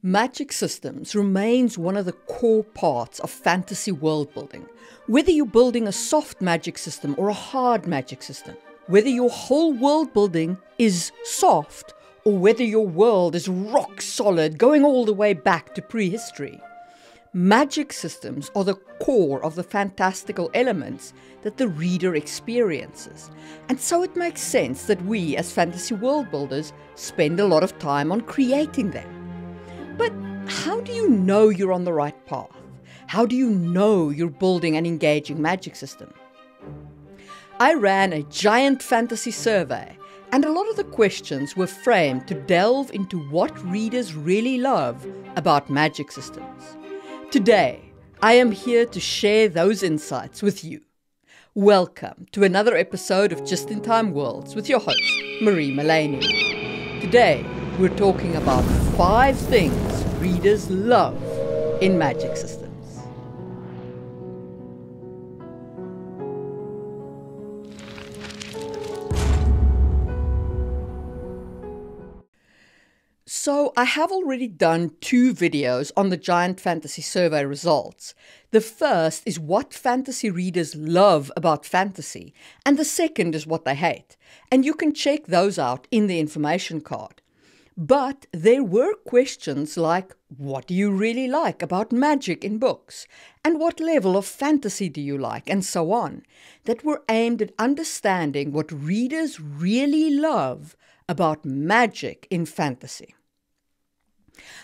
Magic systems remains one of the core parts of fantasy world building. Whether you're building a soft magic system or a hard magic system, whether your whole world building is soft or whether your world is rock solid going all the way back to prehistory, magic systems are the core of the fantastical elements that the reader experiences. And so it makes sense that we as fantasy world builders spend a lot of time on creating them. But how do you know you're on the right path? How do you know you're building an engaging magic system? I ran a giant fantasy survey, and a lot of the questions were framed to delve into what readers really love about magic systems. Today, I am here to share those insights with you. Welcome to another episode of Just in Time Worlds with your host, Marie Mullaney. Today, we're talking about 5 things readers love in magic systems. So I have already done 2 videos on the Giant Fantasy Survey results. The first is what fantasy readers love about fantasy, and the second is what they hate. And you can check those out in the information card. But there were questions like, what do you really like about magic in books? And what level of fantasy do you like? And so on, that were aimed at understanding what readers really love about magic in fantasy.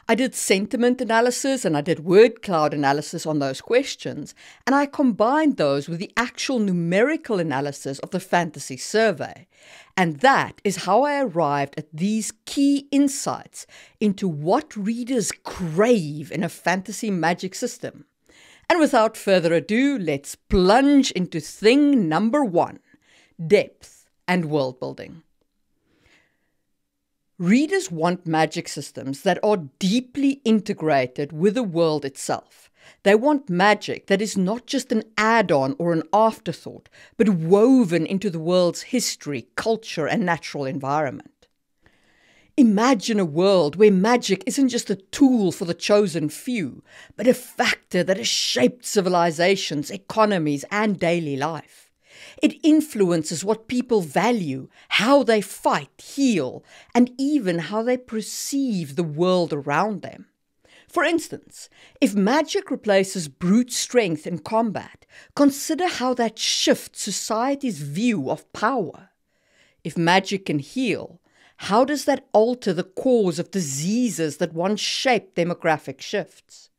I did sentiment analysis and I did word cloud analysis on those questions, and I combined those with the actual numerical analysis of the fantasy survey. And that is how I arrived at these key insights into what readers crave in a fantasy magic system. And without further ado, let's plunge into thing number 1, depth and world building. Readers want magic systems that are deeply integrated with the world itself. They want magic that is not just an add-on or an afterthought, but woven into the world's history, culture, and natural environment. Imagine a world where magic isn't just a tool for the chosen few, but a factor that has shaped civilizations, economies, and daily life. It influences what people value, how they fight, heal, and even how they perceive the world around them. For instance, if magic replaces brute strength in combat, consider how that shifts society's view of power. If magic can heal, how does that alter the cause of diseases that once shaped demographic shifts?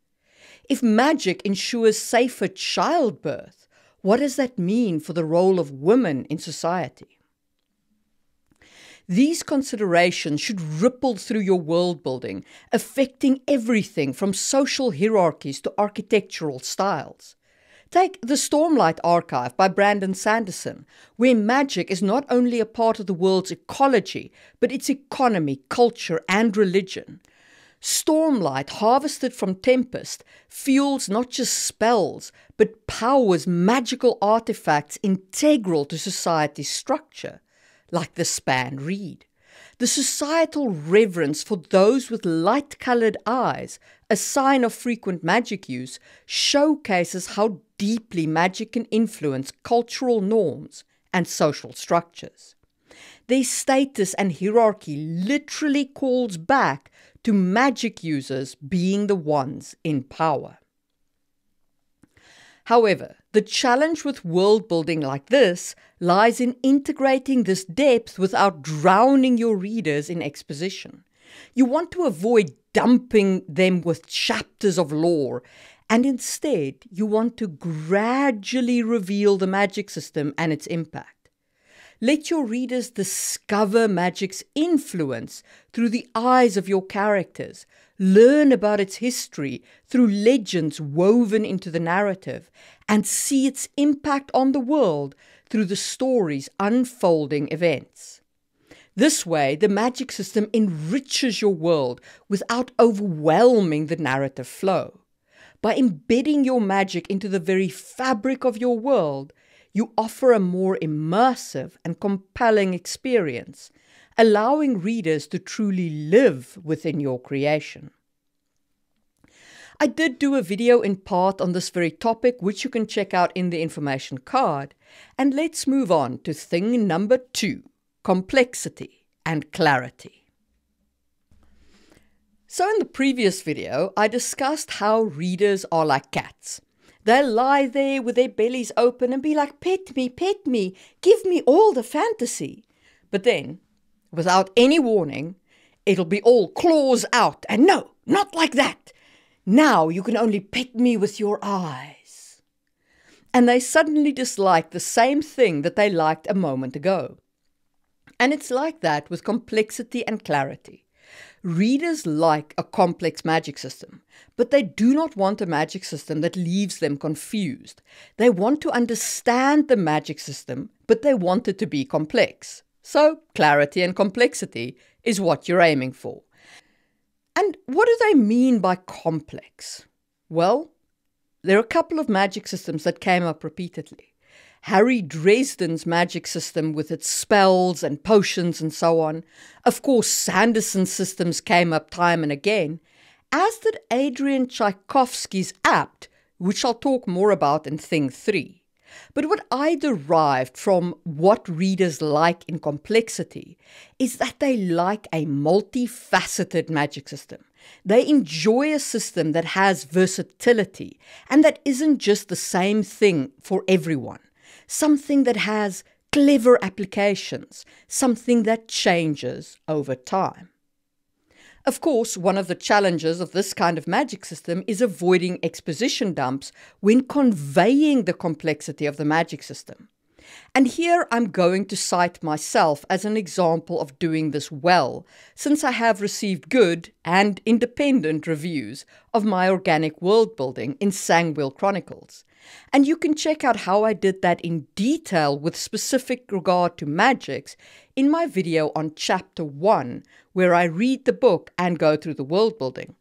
If magic ensures safer childbirth, what does that mean for the role of women in society? These considerations should ripple through your world building, affecting everything from social hierarchies to architectural styles. Take the Stormlight Archive by Brandon Sanderson, where magic is not only a part of the world's ecology, but its economy, culture, and religion. Stormlight, harvested from Tempest, fuels not just spells, but powers magical artifacts integral to society's structure, like the Span Reed. The societal reverence for those with light-colored eyes, a sign of frequent magic use, showcases how deeply magic can influence cultural norms and social structures. Their status and hierarchy literally calls back to magic users being the ones in power. However, the challenge with world building like this lies in integrating this depth without drowning your readers in exposition. You want to avoid dumping them with chapters of lore, and instead you want to gradually reveal the magic system and its impact. Let your readers discover magic's influence through the eyes of your characters, learn about its history through legends woven into the narrative, and see its impact on the world through the story's unfolding events. This way, the magic system enriches your world without overwhelming the narrative flow. By embedding your magic into the very fabric of your world, you offer a more immersive and compelling experience, allowing readers to truly live within your creation. I did do a video in part on this very topic, which you can check out in the information card. And let's move on to thing number 2, complexity and clarity. So in the previous video, I discussed how readers are like cats. They'll lie there with their bellies open and be like, pet me, give me all the fantasy. But then, without any warning, it'll be all claws out. And no, not like that. Now you can only pet me with your eyes. And they suddenly dislike the same thing that they liked a moment ago. And it's like that with complexity and clarity. Readers like a complex magic system, but they do not want a magic system that leaves them confused. They want to understand the magic system, but they want it to be complex. So clarity and complexity is what you're aiming for. And what do they mean by complex? Well, there are a couple of magic systems that came up repeatedly. Harry Dresden's magic system with its spells and potions and so on. Of course, Sanderson's systems came up time and again, as did Adrian Tchaikovsky's Apt, which I'll talk more about in Thing 3. But what I derived from what readers like in complexity is that they like a multifaceted magic system. They enjoy a system that has versatility and that isn't just the same thing for everyone. Something that has clever applications, something that changes over time. Of course, one of the challenges of this kind of magic system is avoiding exposition dumps when conveying the complexity of the magic system. And here I'm going to cite myself as an example of doing this well, since I have received good and independent reviews of my organic world building in Sangwheel Chronicles. And you can check out how I did that in detail with specific regard to magics in my video on Chapter 1, where I read the book and go through the world building.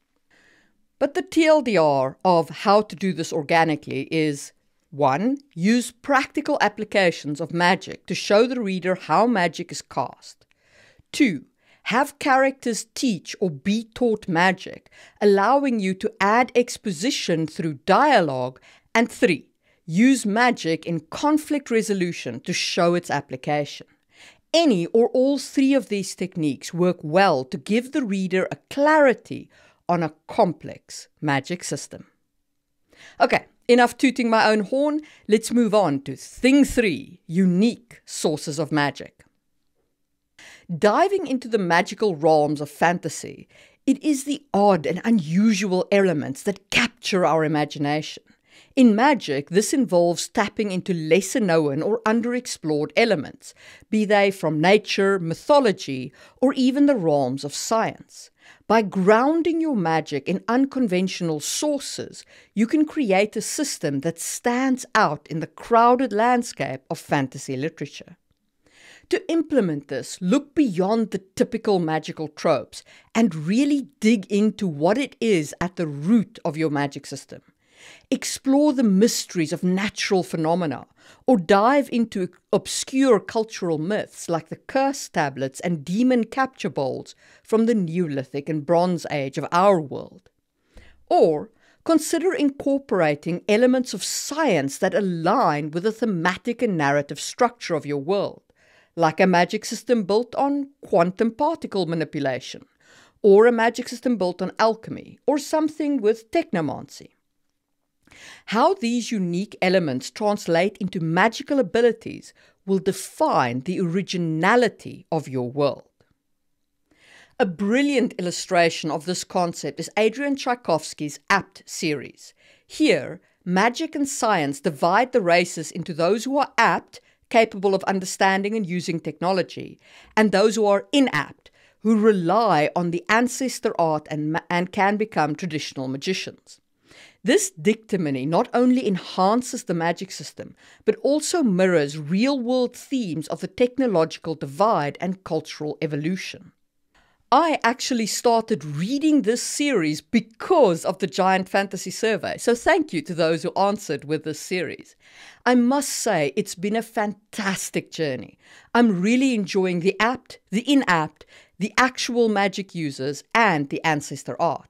But the TLDR of how to do this organically is 1. Use practical applications of magic to show the reader how magic is cast. 2. Have characters teach or be taught magic, allowing you to add exposition through dialogue. And 3. Use magic in conflict resolution to show its application. Any or all 3 of these techniques work well to give the reader a clarity on a complex magic system. Okay, enough tooting my own horn. Let's move on to Thing 3, unique sources of magic. Diving into the magical realms of fantasy, it is the odd and unusual elements that capture our imagination. In magic, this involves tapping into lesser known or underexplored elements, be they from nature, mythology, or even the realms of science. By grounding your magic in unconventional sources, you can create a system that stands out in the crowded landscape of fantasy literature. To implement this, look beyond the typical magical tropes and really dig into what it is at the root of your magic system. Explore the mysteries of natural phenomena, or dive into obscure cultural myths like the curse tablets and demon capture bowls from the Neolithic and Bronze Age of our world. Or consider incorporating elements of science that align with the thematic and narrative structure of your world, like a magic system built on quantum particle manipulation, or a magic system built on alchemy, or something with technomancy. How these unique elements translate into magical abilities will define the originality of your world. A brilliant illustration of this concept is Adrian Tchaikovsky's Apt series. Here, magic and science divide the races into those who are apt, capable of understanding and using technology, and those who are inapt, who rely on the ancestor art and can become traditional magicians. This dictamony not only enhances the magic system, but also mirrors real-world themes of the technological divide and cultural evolution. I actually started reading this series because of the Giant Fantasy Survey, so thank you to those who answered with this series. I must say it's been a fantastic journey. I'm really enjoying the apt, the inapt, the actual magic users, and the ancestor art.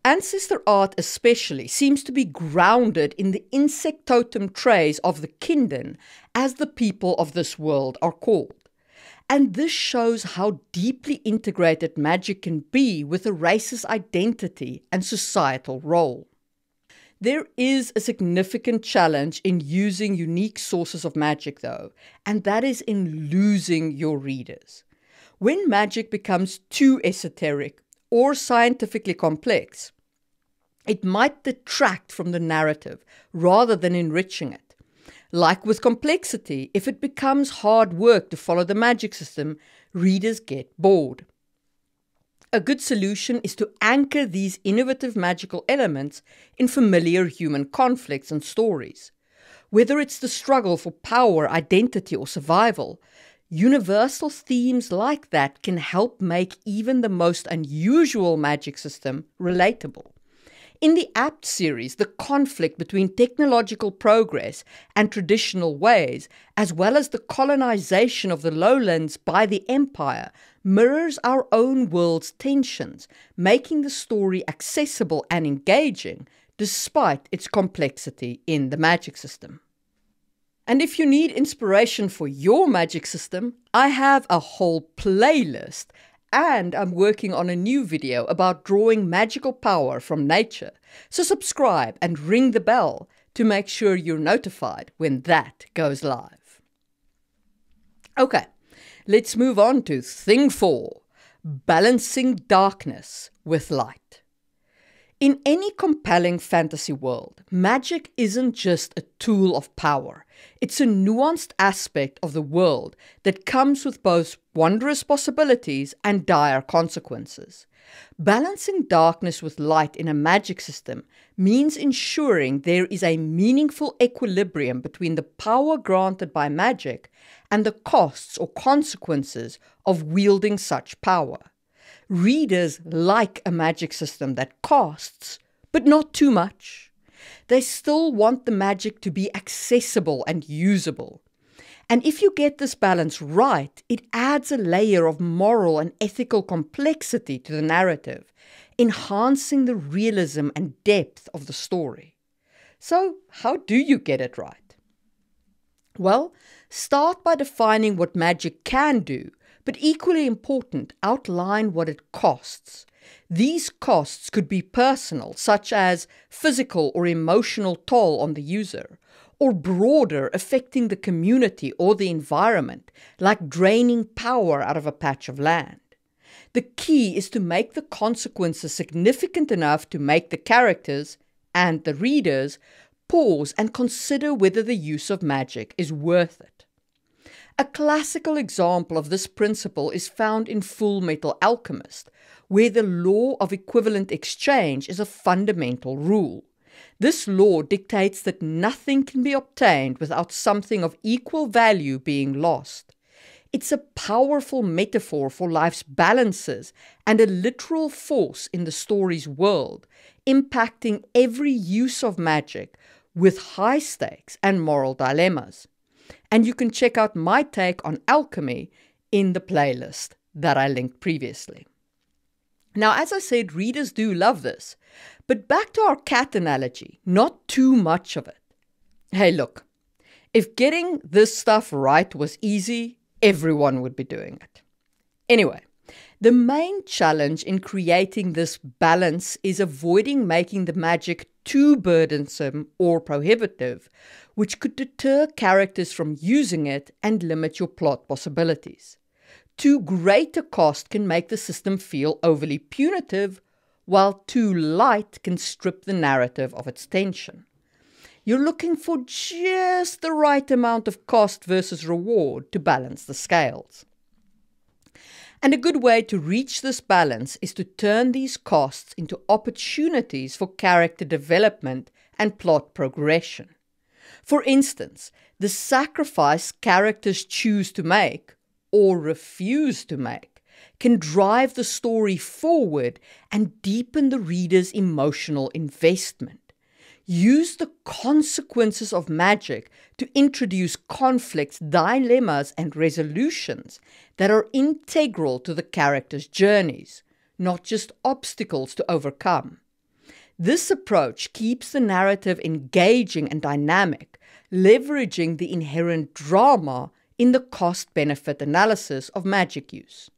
Ancestor art especially seems to be grounded in the insect totem trays of the Kindin, as the people of this world are called. And this shows how deeply integrated magic can be with a race's identity and societal role. There is a significant challenge in using unique sources of magic though, and that is in losing your readers. When magic becomes too esoteric or scientifically complex, it might detract from the narrative rather than enriching it. Like with complexity, if it becomes hard work to follow the magic system, readers get bored. A good solution is to anchor these innovative magical elements in familiar human conflicts and stories. Whether it's the struggle for power, identity, or survival, universal themes like that can help make even the most unusual magic system relatable. In the Apt series, the conflict between technological progress and traditional ways, as well as the colonization of the lowlands by the Empire, mirrors our own world's tensions, making the story accessible and engaging despite its complexity in the magic system. And if you need inspiration for your magic system, I have a whole playlist. And I'm working on a new video about drawing magical power from nature. So subscribe and ring the bell to make sure you're notified when that goes live. Okay, let's move on to thing 4, balancing darkness with light. In any compelling fantasy world, magic isn't just a tool of power. It's a nuanced aspect of the world that comes with both wondrous possibilities and dire consequences. Balancing darkness with light in a magic system means ensuring there is a meaningful equilibrium between the power granted by magic and the costs or consequences of wielding such power. Readers like a magic system that costs, but not too much. They still want the magic to be accessible and usable. And if you get this balance right, it adds a layer of moral and ethical complexity to the narrative, enhancing the realism and depth of the story. So, how do you get it right? Well, start by defining what magic can do, but equally important, outline what it costs. These costs could be personal, such as physical or emotional toll on the user, or broader, affecting the community or the environment, like draining power out of a patch of land. The key is to make the consequences significant enough to make the characters and the readers pause and consider whether the use of magic is worth it. A classical example of this principle is found in Full Metal Alchemist, where the law of equivalent exchange is a fundamental rule. This law dictates that nothing can be obtained without something of equal value being lost. It's a powerful metaphor for life's balances and a literal force in the story's world, impacting every use of magic with high stakes and moral dilemmas. And you can check out my take on alchemy in the playlist that I linked previously. Now, as I said, readers do love this. But back to our cat analogy, not too much of it. Hey, look, if getting this stuff right was easy, everyone would be doing it. Anyway, the main challenge in creating this balance is avoiding making the magic too burdensome or prohibitive, which could deter characters from using it and limit your plot possibilities. Too great a cost can make the system feel overly punitive, while too light can strip the narrative of its tension. You're looking for just the right amount of cost versus reward to balance the scales. And a good way to reach this balance is to turn these costs into opportunities for character development and plot progression. For instance, the sacrifice characters choose to make, or refuse to make, can drive the story forward and deepen the reader's emotional investment. Use the consequences of magic to introduce conflicts, dilemmas, and resolutions that are integral to the characters' journeys, not just obstacles to overcome. This approach keeps the narrative engaging and dynamic, leveraging the inherent drama in the cost-benefit analysis of magic use.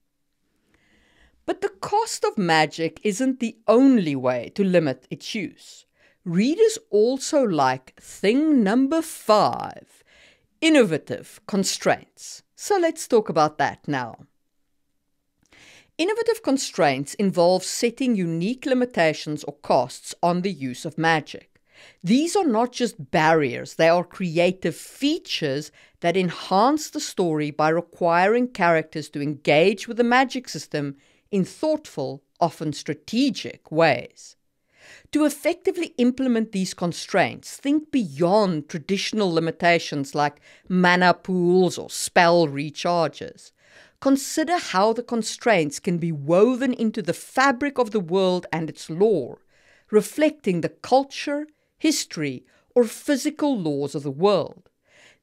But the cost of magic isn't the only way to limit its use. Readers also like thing number 5, innovative constraints. So let's talk about that now. Innovative constraints involve setting unique limitations or costs on the use of magic. These are not just barriers, they are creative features that enhance the story by requiring characters to engage with the magic system in thoughtful, often strategic ways. To effectively implement these constraints, think beyond traditional limitations like mana pools or spell recharges. Consider how the constraints can be woven into the fabric of the world and its lore, reflecting the culture, history, or physical laws of the world.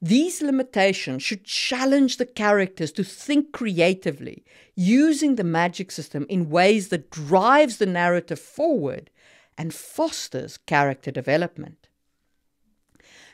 These limitations should challenge the characters to think creatively, using the magic system in ways that drives the narrative forward and fosters character development.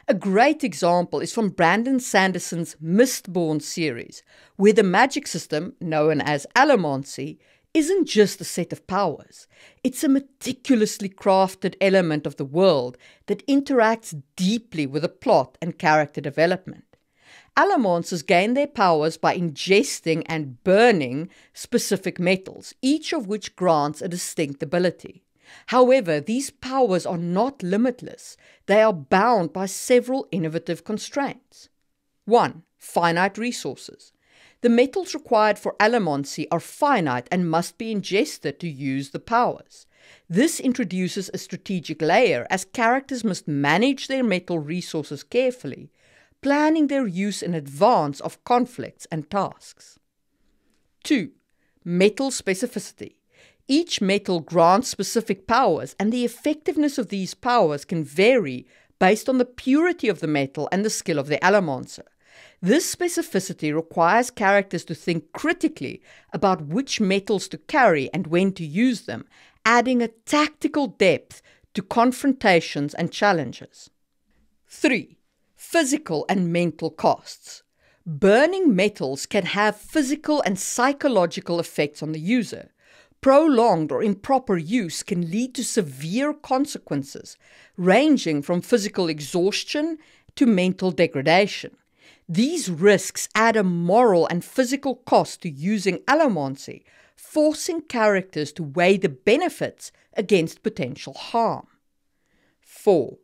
A great example is from Brandon Sanderson's Mistborn series, where the magic system, known as allomancy, isn't just a set of powers. It's a meticulously crafted element of the world that interacts deeply with the plot and character development. Allomancers gain their powers by ingesting and burning specific metals, each of which grants a distinct ability. However, these powers are not limitless. They are bound by several innovative constraints. 1. Finite resources. The metals required for allomancy are finite and must be ingested to use the powers. This introduces a strategic layer, as characters must manage their metal resources carefully, planning their use in advance of conflicts and tasks. 2. Metal specificity. Each metal grants specific powers, and the effectiveness of these powers can vary based on the purity of the metal and the skill of the allomancer. This specificity requires characters to think critically about which metals to carry and when to use them, adding a tactical depth to confrontations and challenges. 3. Physical and mental costs. Burning metals can have physical and psychological effects on the user. Prolonged or improper use can lead to severe consequences, ranging from physical exhaustion to mental degradation. These risks add a moral and physical cost to using allomancy, forcing characters to weigh the benefits against potential harm. 4.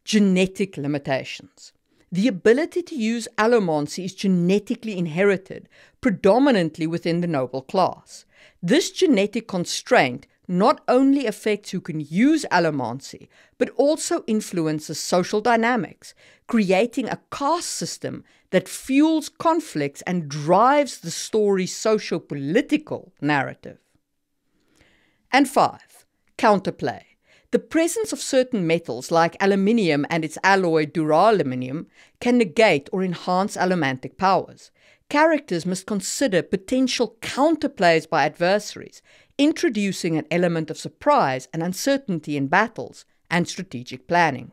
Genetic limitations. The ability to use allomancy is genetically inherited, predominantly within the noble class. This genetic constraint not only affects who can use allomancy, but also influences social dynamics, creating a caste system that fuels conflicts and drives the story's socio-political narrative. And 5. Counterplay. The presence of certain metals like aluminium and its alloy duraluminum can negate or enhance allomantic powers. Characters must consider potential counterplays by adversaries, introducing an element of surprise and uncertainty in battles and strategic planning.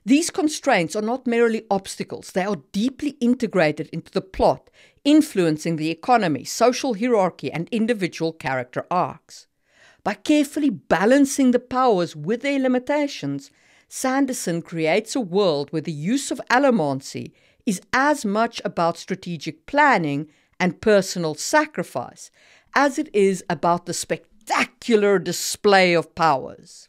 These constraints are not merely obstacles, they are deeply integrated into the plot, influencing the economy, social hierarchy, and individual character arcs. By carefully balancing the powers with their limitations, Sanderson creates a world where the use of allomancy is as much about strategic planning and personal sacrifice as it is about the spectacular display of powers.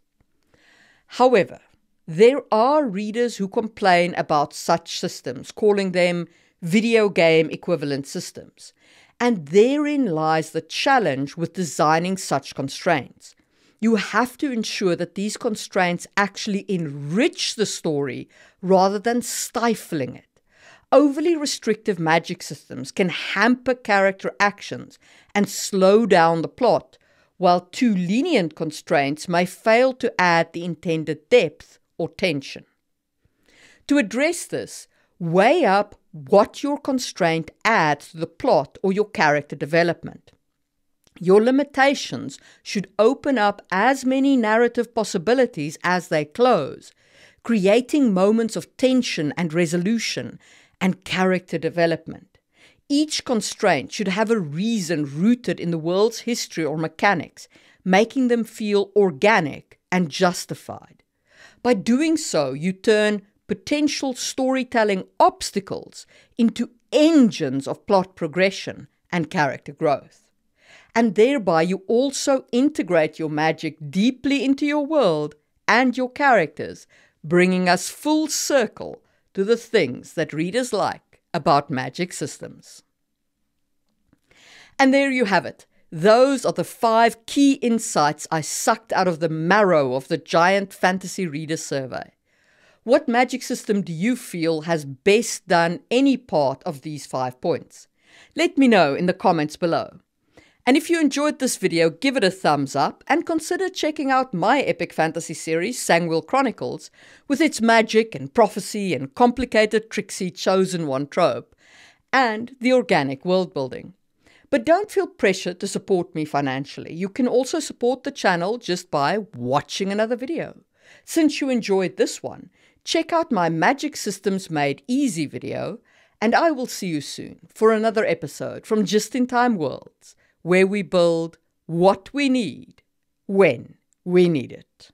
However, there are readers who complain about such systems, calling them video game equivalent systems. And therein lies the challenge with designing such constraints. You have to ensure that these constraints actually enrich the story rather than stifling it. Overly restrictive magic systems can hamper character actions and slow down the plot, while too lenient constraints may fail to add the intended depth or tension. To address this, weigh up what your constraint adds to the plot or your character development. Your limitations should open up as many narrative possibilities as they close, creating moments of tension and resolution and character development. Each constraint should have a reason rooted in the world's history or mechanics, making them feel organic and justified. By doing so, you turn potential storytelling obstacles into engines of plot progression and character growth. And thereby you also integrate your magic deeply into your world and your characters, bringing us full circle to the things that readers like about magic systems. And there you have it. Those are the 5 key insights I sucked out of the marrow of the giant fantasy reader survey. What magic system do you feel has best done any part of these 5 points? Let me know in the comments below. And if you enjoyed this video, give it a thumbs up and consider checking out my epic fantasy series, Sangwell Chronicles, with its magic and prophecy and complicated tricksy chosen one trope, and the organic world building. But don't feel pressured to support me financially. You can also support the channel just by watching another video. Since you enjoyed this one, check out my Magic Systems Made Easy video, and I will see you soon for another episode from Just in Time Worlds, where we build what we need when we need it.